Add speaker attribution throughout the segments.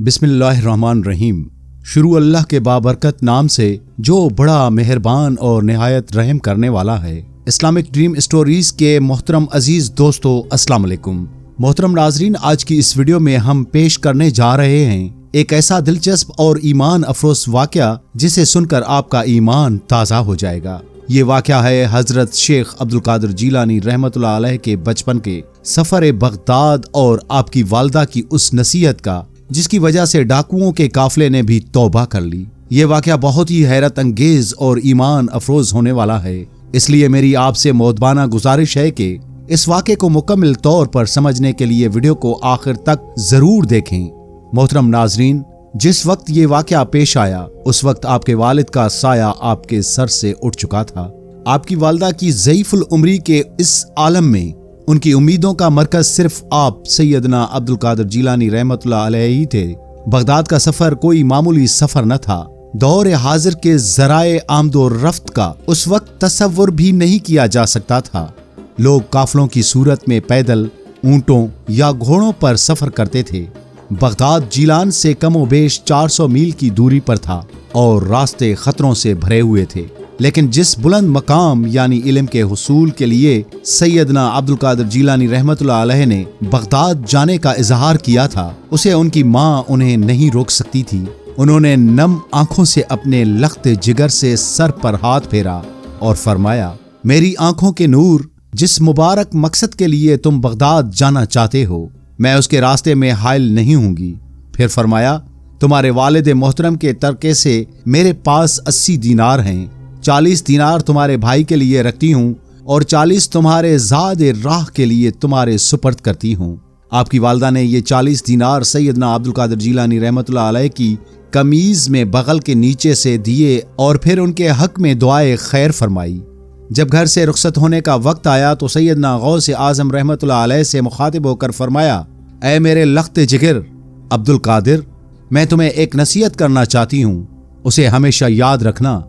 Speaker 1: बिस्मिल्लाहिर्रहमानिर्रहीम। शुरू अल्लाह के बाबरकत नाम से जो बड़ा मेहरबान और निहायत रहम करने वाला है। इस्लामिक ड्रीम स्टोरीज के मोहतरम अजीज दोस्तों, अस्सलाम वालेकुम। मोहतरम नाजरीन, आज की इस वीडियो में हम पेश करने जा रहे हैं एक ऐसा दिलचस्प और ईमान अफरोज वाकया जिसे सुनकर आपका ईमान ताज़ा हो जाएगा। ये वाकया है हजरत शेख अब्दुल कादिर जीलानी रहमतुल्लाह अलैह के बचपन के सफर बगदाद और आपकी वालदा की उस नसीहत का जिसकी वजह से डाकुओं के काफले ने भी तौबा कर ली। ये वाकया बहुत ही हैरत अंगेज और ईमान अफरोज होने वाला है, इसलिए मेरी आपसे मोहब्बाना गुजारिश है कि इस वाकये को मुकम्मल तौर पर समझने के लिए वीडियो को आखिर तक जरूर देखें। मोहतरम नाजरीन, जिस वक्त ये वाकया पेश आया उस वक्त आपके वालिद का साया आपके सर से उठ चुका था। आपकी वालदा की ज़ईफुल उम्री के इस आलम में उनकी उम्मीदों का मरकज सिर्फ आप सैयदना अब्दुल कादिर जीलानी रहमतुल्लाह अलैह ही थे। बगदाद का सफर कोई मामूली सफर न था। दौर हाजिर के जराए आमदो रफ्त का उस वक्त तसव्वुर भी नहीं किया जा सकता था। लोग काफलों की सूरत में पैदल, ऊंटों या घोड़ों पर सफर करते थे। बगदाद जीलान से कमोबेश 400 मील की दूरी पर था और रास्ते खतरों से भरे हुए थे, लेकिन जिस बुलंद मकाम यानी इल्म के हुसूल के लिए सैयदना अब्दुल कादिर जीलानी रहमतुल्लाह अलैह ने बगदाद जाने का इजहार किया था, उसे उनकी माँ उन्हें नहीं रोक सकती थी। उन्होंने नम आंखों से अपने लख्ते जिगर से सर पर हाथ फेरा और फरमाया, मेरी आंखों के नूर, जिस मुबारक मकसद के लिए तुम बगदाद जाना चाहते हो, मैं उसके रास्ते में हाइल नहीं होंगी। फिर फरमाया, तुम्हारे वालिद मोहतरम के तरके से मेरे पास 80 दीनार हैं। 40 दीनार तुम्हारे भाई के लिए रखती हूँ और 40 तुम्हारे ज़ादे राह के लिए तुम्हारे सुपर्द करती हूँ। आपकी वालदा ने ये 40 दीनार सैयदना अब्दुल कादिर जीलानी रहमतुल्लाह अलैह की कमीज में बगल के नीचे से दिए और फिर उनके हक में दुआए खैर फरमाई। जब घर से रुखसत होने का वक्त आया तो सैयदना गौस आजम रहमतुल्लाह अलैह से मुखातिब होकर फरमाया, ऐ मेरे लख्ते जिगर अब्दुल कादिर, मैं तुम्हें एक नसीहत करना चाहती हूँ। उसे हमेशा याद रखना,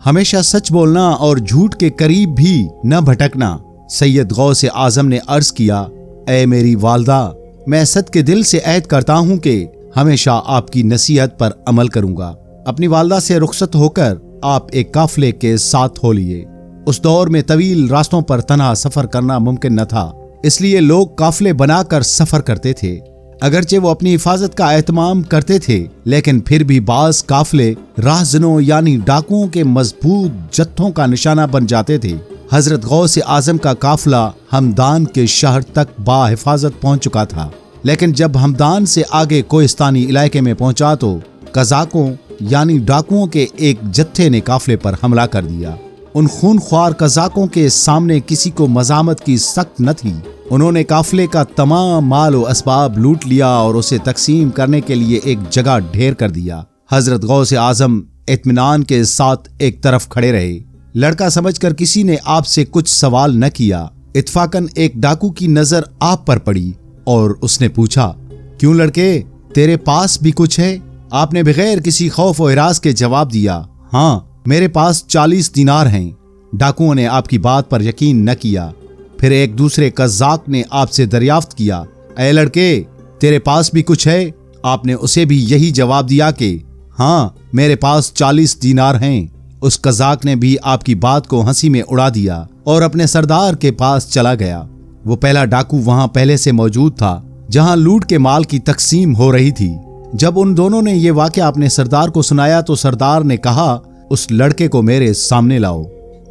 Speaker 1: हमेशा सच बोलना और झूठ के करीब भी न भटकना। सैयद गौस आजम ने अर्ज किया, ऐ मेरी वालदा, मैं सद के दिल से ऐद करता हूँ कि हमेशा आपकी नसीहत पर अमल करूंगा। अपनी वालदा से रुखसत होकर आप एक काफले के साथ हो लिए। उस दौर में तवील रास्तों पर तन्हा सफर करना मुमकिन न था, इसलिए लोग काफले बनाकर सफर करते थे। अगरचे वो अपनी हिफाजत का एहतमाम करते थे, लेकिन फिर भी बाज काफले राहजनों यानी डाकुओं के मजबूत जत्थों का निशाना बन जाते थे। हजरत गौस आजम का काफला हमदान के शहर तक बाहिफाजत पहुंच चुका था, लेकिन जब हमदान से आगे कोहिस्तानी इलाके में पहुंचा तो कजाकों यानी डाकुओं के एक जत्थे ने काफले पर हमला कर दिया। उन खूनख्वार कजाकों के सामने किसी को मजामत की सख्त न थी। उन्होंने काफले का तमाम माल और असबाब लूट लिया और उसे तकसीम करने के लिए एक जगह ढेर कर दिया। हजरत गौस आजम इत्मीनान के साथ एक तरफ खड़े रहे। लड़का समझकर किसी ने आपसे कुछ सवाल न किया। इत्फाकन एक डाकू की नजर आप पर पड़ी और उसने पूछा, क्यों लड़के, तेरे पास भी कुछ है? आपने बगैर किसी खौफ और हिरास के जवाब दिया, हाँ, मेरे पास 40 दीनार हैं। डाकुओं ने आपकी बात पर यकीन न किया। फिर एक दूसरे कज़ाक ने आपसे दरियाफ्त किया, ऐ लड़के, तेरे पास भी कुछ है? आपने उसे भी यही जवाब दिया कि हाँ, मेरे पास 40 दीनार हैं। उस कज़ाक ने भी आपकी बात को हंसी में उड़ा दिया और अपने सरदार के पास चला गया। वो पहला डाकू वहां पहले से मौजूद था जहां लूट के माल की तकसीम हो रही थी। जब उन दोनों ने ये वाकया अपने सरदार को सुनाया तो सरदार ने कहा, उस लड़के को मेरे सामने लाओ।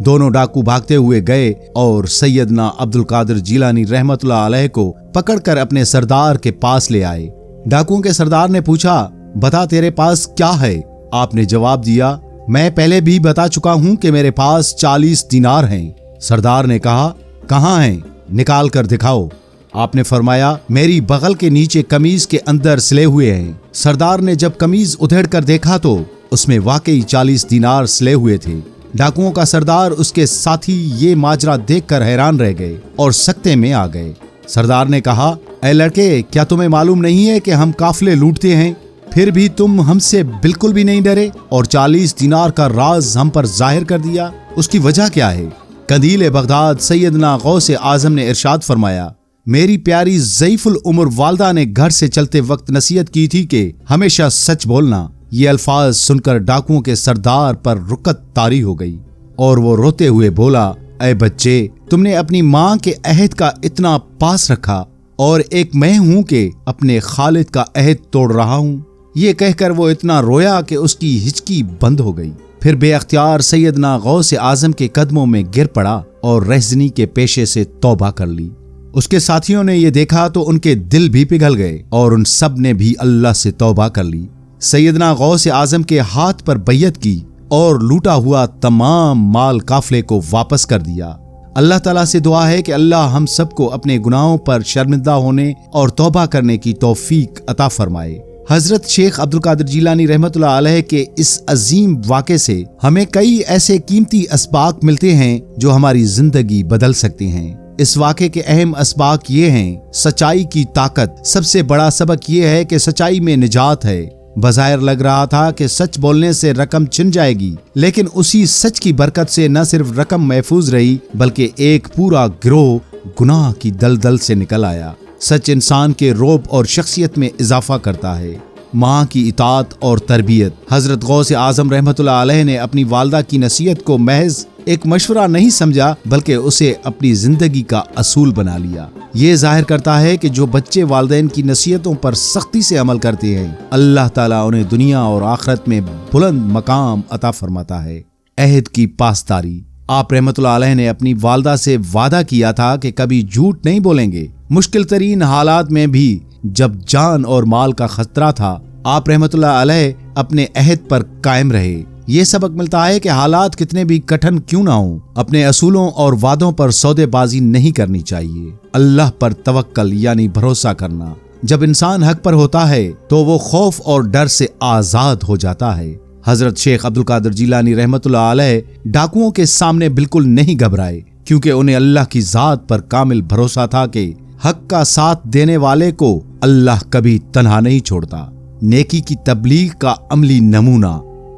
Speaker 1: दोनों डाकू भागते हुए गए और सैयदना अब्दुल कादिर जीलानी रहमतुल्लाह अलैह को पकड़कर अपने सरदार के पास ले आए। डाकुओं के सरदार ने पूछा, बता तेरे पास क्या है? आपने जवाब दिया, मैं पहले भी बता चुका हूं कि मेरे पास 40 दीनार हैं। सरदार ने कहा, कहाँ हैं? निकाल कर दिखाओ। आपने फरमाया, मेरी बगल के नीचे कमीज के अंदर सिले हुए हैं। सरदार ने जब कमीज उधेड़ कर देखा तो उसमें वाकई 40 दीनार सिले हुए थे। डाकुओं का सरदार उसके साथी ये माजरा देखकर हैरान रह गए और सकते में आ गए। सरदार ने कहा, ऐ लड़के, क्या तुम्हें मालूम नहीं है कि हम काफले लूटते हैं? फिर भी तुम हमसे बिल्कुल भी नहीं डरे और 40 दीनार का राज हम पर जाहिर कर दिया। उसकी वजह क्या है? कंदील बगदाद सैयदना गौस आजम ने इरशाद फरमाया, میری پیاری ضعیف العمر والدہ نے گھر سے چلتے وقت نصیحت کی تھی کہ ہمیشہ سچ بولنا۔ یہ الفاظ سن کر ڈاکوؤں کے سردار پر رکت طاری ہو گئی اور وہ روتے ہوئے بولا، اے بچے، تم نے اپنی ماں کے عہد کا اتنا پاس رکھا اور ایک میں ہوں کہ اپنے خالد کا عہد توڑ رہا ہوں۔ یہ کہہ کر وہ اتنا رویا کہ اس کی ہچکی بند ہو گئی۔ پھر بے اختیار سیدنا غوث اعظم کے قدموں میں گر پڑا اور رہزنی کے پیشے سے توبہ کر لی۔ اس کے ساتھیوں نے یہ دیکھا تو ان کے دل بھی پگھل گئے اور ان سب نے بھی اللہ سے توبہ کر لی۔ سیدنا غوث اعظم کے ہاتھ پر بیعت کی اور لوٹا ہوا تمام مال قافلے کو واپس کر دیا۔ اللہ تعالیٰ سے دعا ہے کہ اللہ ہم سب کو اپنے گناہوں پر شرمندہ ہونے اور توبہ کرنے کی توفیق عطا فرمائے۔ حضرت شیخ عبد القادر جیلانی رحمۃ اللہ علیہ کے اس عظیم واقعے سے ہمیں کئی ایسے قیمتی اسباق ملتے ہیں جو ہماری زندگی بدل سکتے ہیں۔ اس واقعے کے اہم اسباق یہ ہیں: سچائی کی طاقت۔ سب سے بڑا سبق یہ ہے کہ سچائی میں نجات ہے۔ بظاہر لگ رہا تھا کہ سچ بولنے سے رقم چھن جائے گی، لیکن اسی سچ کی برکت سے نہ صرف رقم محفوظ رہی بلکہ ایک پورا گروہ گناہ کی دلدل سے نکل آیا۔ سچ انسان کے رعب اور شخصیت میں اضافہ کرتا ہے۔ ماں کی اطاعت اور تربیت۔ حضرت غوث اعظم رحمۃ اللہ علیہ نے اپنی والدہ کی نصیحت کو محض ایک مشورہ نہیں سمجھا بلکہ اسے اپنی زندگی کا اصول بنا لیا۔ یہ ظاہر کرتا ہے کہ جو بچے والدین کی نصیحتوں پر سختی سے عمل کرتے ہیں، اللہ تعالیٰ انہیں دنیا اور آخرت میں بلند مقام عطا فرماتا ہے۔ عہد کی پاسداری۔ آپ رحمۃ اللہ علیہ نے اپنی والدہ سے وعدہ کیا تھا کہ کبھی جھوٹ نہیں بولیں گے۔ مشکل ترین حالات میں بھی جب جان اور مال کا خطرہ تھا، آپ رحمۃ اللہ علیہ اپنے عہد پر قائم رہے۔ یہ سبق ملتا ہے کہ حالات کتنے بھی کٹھن کیوں نہ ہوں، اپنے اصولوں اور وعدوں پر سودے بازی نہیں کرنی چاہیے۔ اللہ پر توکل یعنی بھروسہ کرنا۔ جب انسان حق پر ہوتا ہے تو وہ خوف اور ڈر سے آزاد ہو جاتا ہے۔ حضرت شیخ عبد القادر جیلانی رحمۃ اللہ علیہ ڈاکوؤں کے سامنے بالکل نہیں گھبرائے، کیونکہ انہیں اللہ کی ذات پر کامل بھروسہ تھا کہ حق کا ساتھ دینے والے کو اللہ کبھی تنہا نہیں چھوڑتا۔ نیکی کی تبلیغ کا عملی نمونہ۔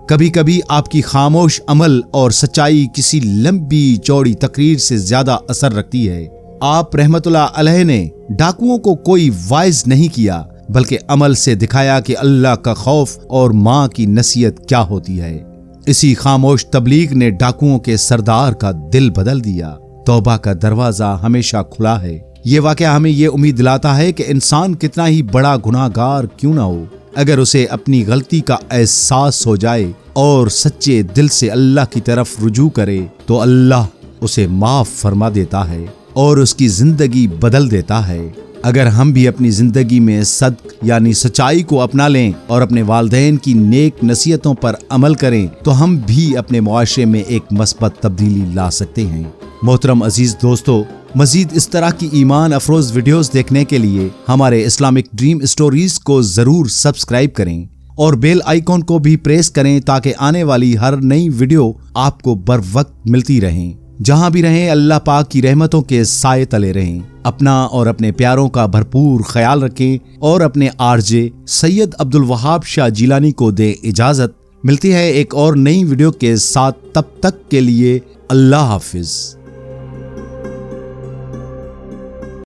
Speaker 1: کبھی کبھی آپ کی خاموش عمل اور سچائی کسی لمبی چوڑی تقریر سے زیادہ اثر رکھتی ہے۔ آپ رحمت اللہ علیہ نے ڈاکوؤں کو کوئی وائز نہیں کیا بلکہ عمل سے دکھایا کہ اللہ کا خوف اور ماں کی نصیحت کیا ہوتی ہے۔ اسی خاموش تبلیغ نے ڈاکوؤں کے سردار کا دل بدل دیا۔ توبہ کا دروازہ ہمیشہ کھلا ہے۔ یہ واقعہ ہمیں یہ امید دلاتا ہے کہ انسان کتنا ہی بڑا گناہ گار کیوں نہ ہو، اگر اسے اپنی غلطی کا احساس ہو جائے اور سچے دل سے اللہ کی طرف رجوع کرے تو اللہ اسے معاف فرما دیتا ہے اور اس کی زندگی بدل دیتا ہے۔ اگر ہم بھی اپنی زندگی میں صدق یعنی سچائی کو اپنا لیں اور اپنے والدین کی نیک نصیحتوں پر عمل کریں تو ہم بھی اپنے معاشرے میں ایک مثبت تبدیلی لا سکتے ہیں۔ محترم عزیز دوستو، مزید اس طرح کی ایمان افروز ویڈیوز دیکھنے کے لیے ہمارے اسلامک ڈریم سٹوریز کو ضرور سبسکرائب کریں اور بیل آئیکن کو بھی پریس کریں تاکہ آنے والی ہر نئی ویڈیو آپ کو بر وقت ملتی رہیں۔ جہاں بھی رہیں اللہ پاک کی رحمتوں کے سائے تلے رہیں۔ اپنا اور اپنے پیاروں کا بھرپور خیال رکھیں اور اپنے آرجے سید عبد الوہاب شاہ جیلانی کو دیں اجازت۔ ملتی ہے ایک اور نئی ویڈیو کے ساتھ، تب تک کے لیے اللہ حافظ۔